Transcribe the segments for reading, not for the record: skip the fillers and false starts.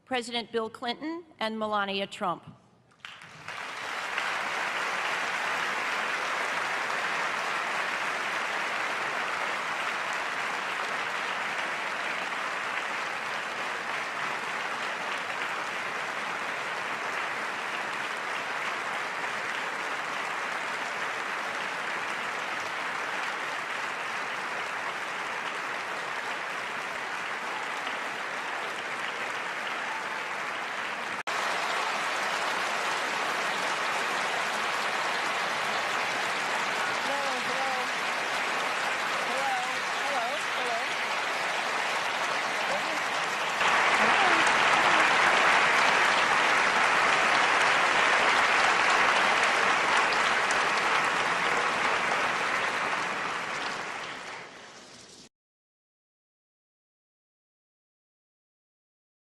President Bill Clinton and Melania Trump.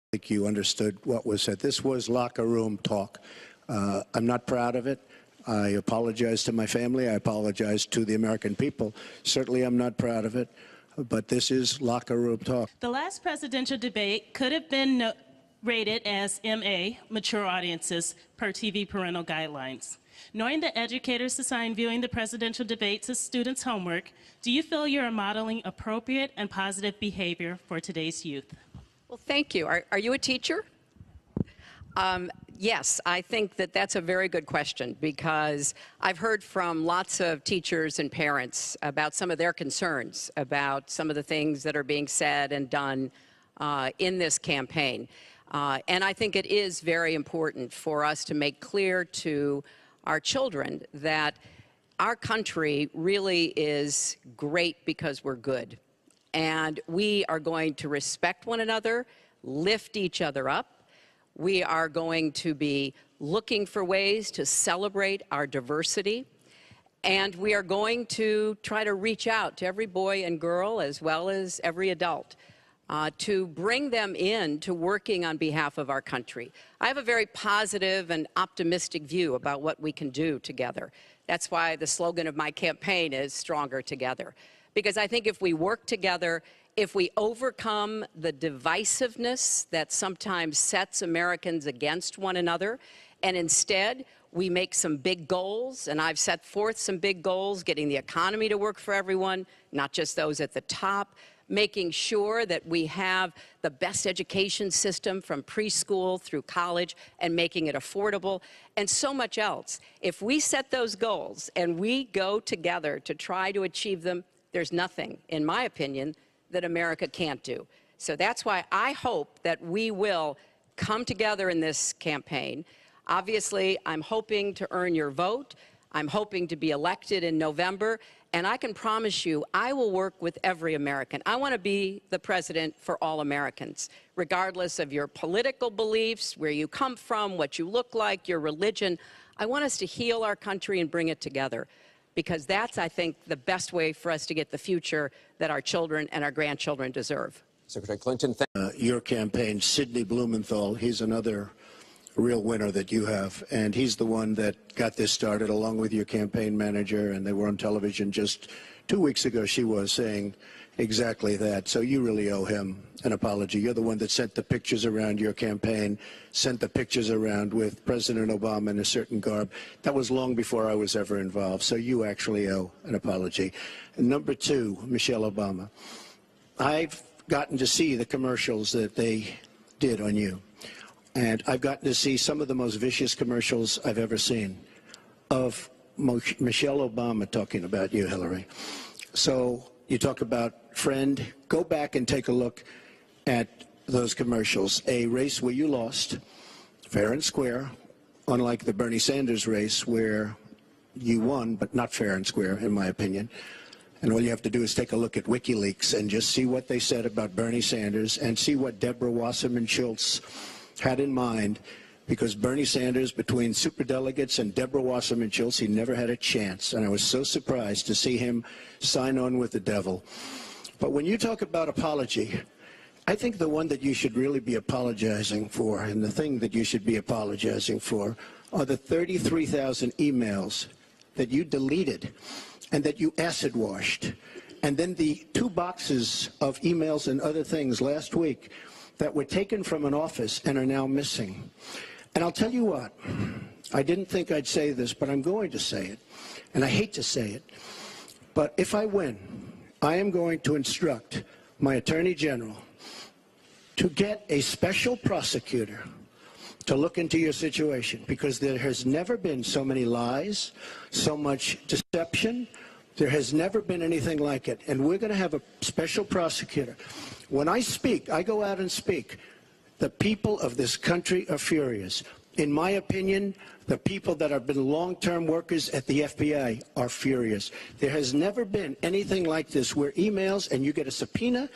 I think you understood what was said. This was locker room talk. I'm not proud of it. I apologize to my family. I apologize to the American people. Certainly I'm not proud of it, but this is locker room talk. The last presidential debate could have been rated as MA, mature audiences, per TV parental guidelines. Knowing that educators assign viewing the presidential debates as students' homework, do you feel you're modeling appropriate and positive behavior for today's youth? Well, thank you. Are you a teacher? Yes, I think that that's a very good question, because I've heard from lots of teachers and parents about some of their concerns about some of the things that are being said and done in this campaign. And I think it is very important for us to make clear to our children that our country really is great because we're good. And we are going to respect one another, lift each other up. We are going to be looking for ways to celebrate our diversity. And we are going to try to reach out to every boy and girl, as well as every adult, to bring them in to working on behalf of our country. I have a very positive and optimistic view about what we can do together. That's why the slogan of my campaign is Stronger Together. Because I think if we work together, if we overcome the divisiveness that sometimes sets Americans against one another, and instead we make some big goals, and I've set forth some big goals, getting the economy to work for everyone, not just those at the top, making sure that we have the best education system from preschool through college and making it affordable, and so much else. If we set those goals and we go together to try to achieve them, there's nothing, in my opinion, that America can't do. So that's why I hope that we will come together in this campaign. Obviously, I'm hoping to earn your vote. I'm hoping to be elected in November. And I can promise you, I will work with every American. I want to be the president for all Americans, regardless of your political beliefs, where you come from, what you look like, your religion. I want us to heal our country and bring it together, because that's, I think, the best way for us to get the future that our children and our grandchildren deserve. Secretary Clinton, your campaign, Sidney Blumenthal, he's another real winner that you have, and he's the one that got this started along with your campaign manager, and they were on television just 2 weeks ago. She was saying exactly that. So you really owe him an apology. You're the one that sent the pictures around your campaign, sent the pictures around with President Obama in a certain garb. That was long before I was ever involved. So you actually owe an apology. And number two, Michelle Obama. I've gotten to see the commercials that they did on you. And I've gotten to see some of the most vicious commercials I've ever seen of Michelle Obama talking about you, Hillary. So you talk about friend. Go back and take a look at those commercials. A race where you lost, fair and square, unlike the Bernie Sanders race where you won, but not fair and square, in my opinion. And all you have to do is take a look at WikiLeaks and just see what they said about Bernie Sanders and see what Deborah Wasserman Schultz had in mind, because Bernie Sanders, between superdelegates and Deborah Wasserman Schultz, he never had a chance. And I was so surprised to see him sign on with the devil. But when you talk about apology, I think the one that you should really be apologizing for, and the thing that you should be apologizing for, are the 33,000 emails that you deleted and that you acid washed. And then the 2 boxes of emails and other things last week that were taken from an office and are now missing. And I'll tell you what, I didn't think I'd say this, but I'm going to say it, and I hate to say it, but if I win, I am going to instruct my Attorney General to get a special prosecutor to look into your situation, because there has never been so many lies, so much deception. There has never been anything like it. And we're going to have a special prosecutor. When I speak, I go out and speak. The people of this country are furious. In my opinion, the people that have been long-term workers at the FBI are furious. There has never been anything like this, where emails and you get a subpoena.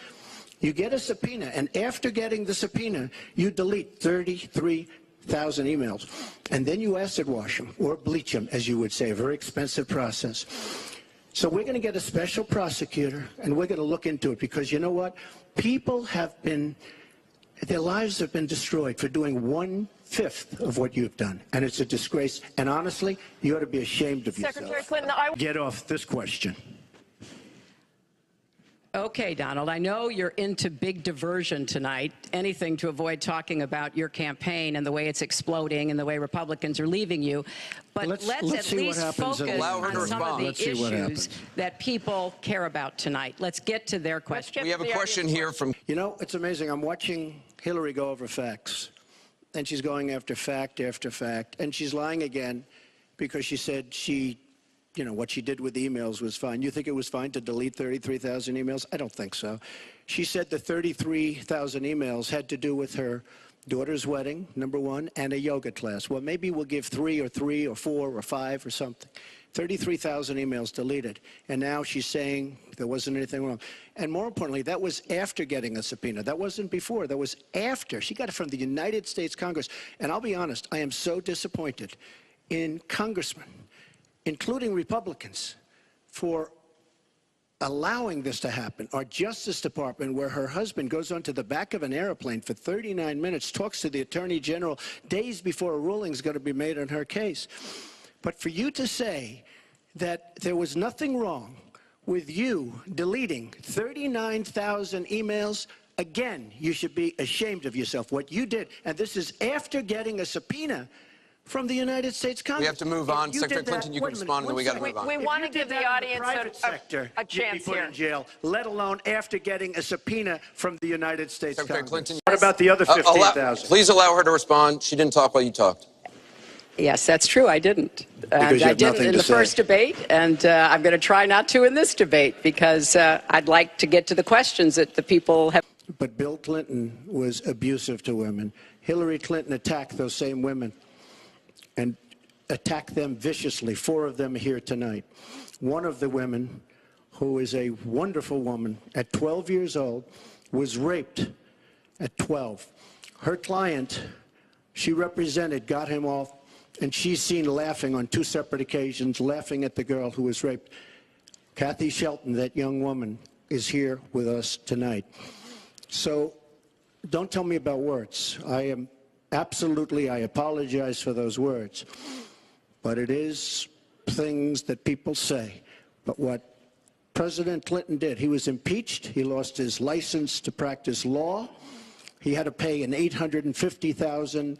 You get a subpoena, and after getting the subpoena, you delete 33,000 emails. And then you acid wash them, or bleach them, as you would say, a very expensive process. So we're going to get a special prosecutor, and we're going to look into it, because you know what? People have been, their lives have been destroyed for doing 1/5 of what you've done. And it's a disgrace. And honestly, you ought to be ashamed of yourself. Secretary Clinton, Get off this question. Okay, Donald, I know you're into big diversion tonight, anything to avoid talking about your campaign and the way it's exploding and the way Republicans are leaving you. But let's at least focus on some of the issues that people care about tonight. Let's get to their questions. We have a question here from... You know, it's amazing. I'm watching Hillary go over facts, and she's going after fact after fact, and she's lying again because she said what she did with the emails was fine. You think it was fine to delete 33,000 emails? I don't think so. She said the 33,000 emails had to do with her daughter's wedding, number one, and a yoga class. Well, maybe we'll give 3 or 4 or 5 or something. 33,000 emails deleted. And now she's saying there wasn't anything wrong. And more importantly, that was after getting a subpoena. That wasn't before. That was after. She got it from the United States Congress. And I'll be honest, I am so disappointed in congressmen, including Republicans, for allowing this to happen. Our Justice Department, where her husband goes onto the back of an airplane for 39 minutes, talks to the Attorney General days before a ruling is going to be made on her case. But for you to say that there was nothing wrong with you deleting 39,000 emails, again, you should be ashamed of yourself, what you did. And this is after getting a subpoena from the United States Congress. We have to move on. Secretary Clinton, you can respond, and then we got to move on. We want to give the audience a chance here. In jail, let alone after getting a subpoena from the United States Secretary Congress. Clinton, what about the other 15,000? Please allow her to respond. She didn't talk while you talked. Yes, that's true. I didn't. Because you have I didn't nothing in to the say. first debate, and I'm going to try not to in this debate, because I'd like to get to the questions that the people have. But Bill Clinton was abusive to women. Hillary Clinton attacked those same women and attacked them viciously. 4 of them are here tonight. One of the women, who is a wonderful woman, at 12 years old, was raped at 12. Her client, she represented, got him off, and she's seen laughing on 2 separate occasions, laughing at the girl who was raped. Kathy Shelton, that young woman, is here with us tonight. So don't tell me about words. I apologize for those words. But it is things that people say. But what President Clinton did, he was impeached. He lost his license to practice law. He had to pay an $850,000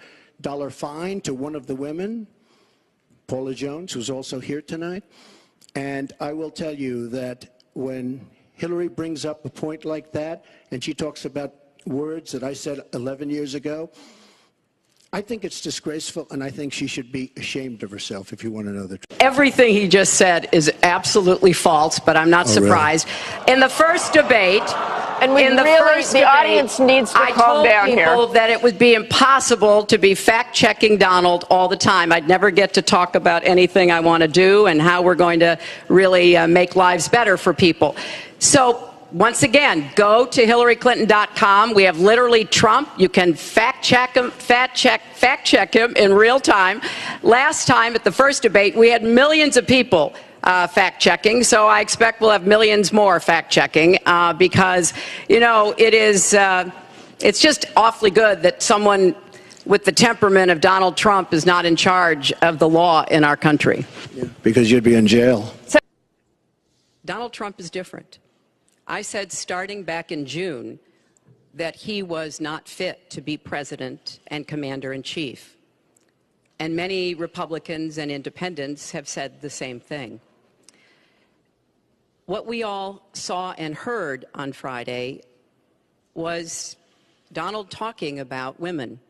fine to one of the women, Paula Jones, who's also here tonight. And I will tell you that when Hillary brings up a point like that, and she talks about words that I said 11 years ago, I think it's disgraceful, and I think she should be ashamed of herself, if you want to know the truth. Everything he just said is absolutely false, but I'm not surprised. Really? In the first debate, And the audience needs to calm down here. I told people that it would be impossible to be fact-checking Donald all the time. I'd never get to talk about anything I want to do and how we're going to really make lives better for people. So once again, go to HillaryClinton.com. We have literally Trump. You can fact check him in real time. Last time at the first debate, we had millions of people fact checking. So I expect we'll have millions more fact checking because, you know, it's just awfully good that someone with the temperament of Donald Trump is not in charge of the law in our country. Yeah, because you'd be in jail. Donald Trump is different. I said starting back in June, that he was not fit to be president and commander-in-chief. And many Republicans and independents have said the same thing. What we all saw and heard on Friday was Donald talking about women,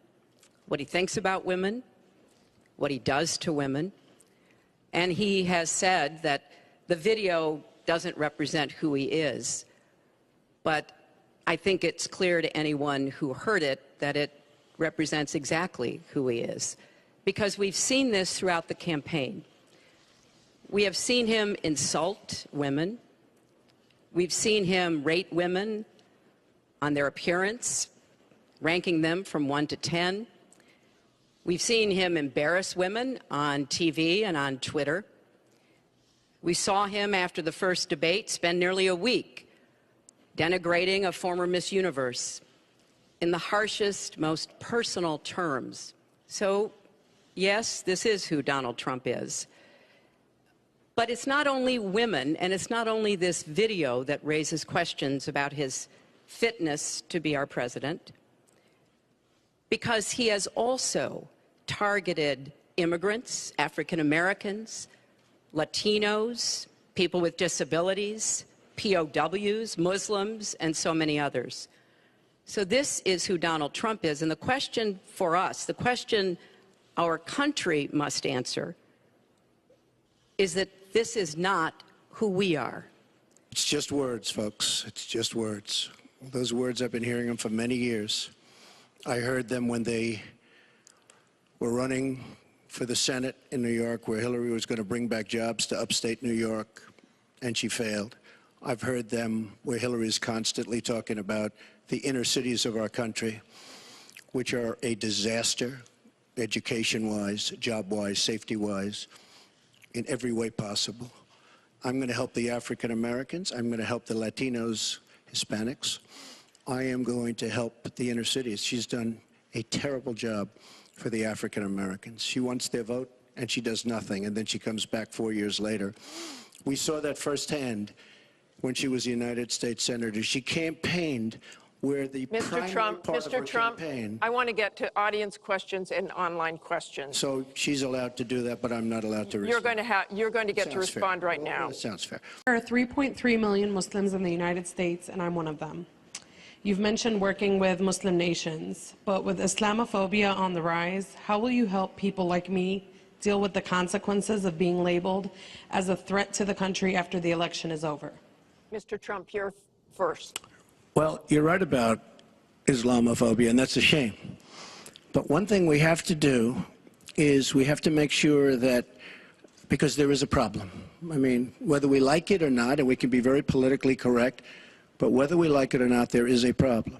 what he thinks about women, what he does to women, and he has said that the video doesn't represent who he is, but I think it's clear to anyone who heard it that it represents exactly who he is, because we've seen this throughout the campaign. We have seen him insult women. We've seen him rate women on their appearance, ranking them from 1 to 10. We've seen him embarrass women on TV and on Twitter. We saw him after the first debate spend nearly a week denigrating a former Miss Universe in the harshest, most personal terms. So, yes, this is who Donald Trump is. But it's not only women, and it's not only this video that raises questions about his fitness to be our president, because he has also targeted immigrants, African Americans, Latinos, people with disabilities, POWs, Muslims, and so many others. So this is who Donald Trump is. And the question for us, the question our country must answer, is that this is not who we are. It's just words, folks. It's just words. Those words, I've been hearing them for many years. I heard them when they were running for the Senate in New York, where Hillary was going to bring back jobs to upstate New York, and she failed. I've heard them where Hillary is constantly talking about the inner cities of our country, which are a disaster, education-wise, job-wise, safety-wise, in every way possible. I'm going to help the African Americans. I'm going to help the Latinos, Hispanics. I am going to help the inner cities. She's done a terrible job for the African Americans. She wants their vote, and she does nothing, and then she comes back 4 years later. We saw that firsthand when she was a United States Senator. She campaigned where the primary part of her campaign. I want to get to audience questions and online questions. So she's allowed to do that, but I'm not allowed to respond. You're going to get to respond right now. That sounds fair. There are 3.3 million Muslims in the United States, and I'm one of them. You've mentioned working with Muslim nations, but with Islamophobia on the rise, how will you help people like me deal with the consequences of being labeled as a threat to the country after the election is over? Mr. Trump, you're first. Well, you're right about Islamophobia, and that's a shame. But one thing we have to do is we have to make sure that, because there is a problem. I mean, whether we like it or not, and we can be very politically correct, but whether we like it or not, there is a problem.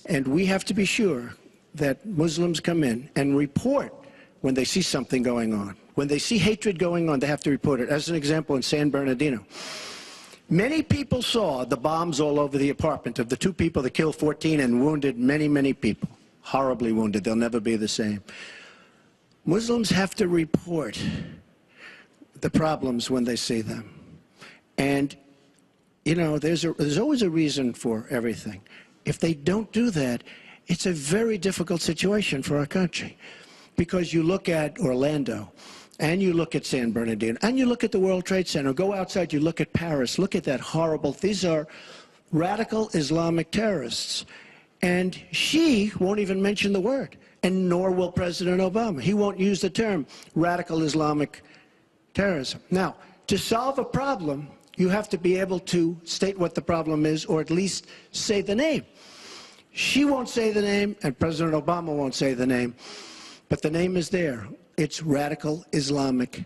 And we have to be sure that Muslims come in and report when they see something going on. When they see hatred going on, they have to report it. As an example, in San Bernardino, many people saw the bombs all over the apartment of the two people that killed 14 and wounded many, many people. Horribly wounded. They'll never be the same. Muslims have to report the problems when they see them. And, you know, there's always a reason for everything. If they don't do that, it's a very difficult situation for our country. Because you look at Orlando, and you look at San Bernardino, and you look at the World Trade Center, go outside, you look at Paris, look at that horrible, these are radical Islamic terrorists. And she won't even mention the word, and nor will President Obama. He won't use the term radical Islamic terrorism. Now, to solve a problem, you have to be able to state what the problem is, or at least say the name. She won't say the name, and President Obama won't say the name, but the name is there. It's radical Islamic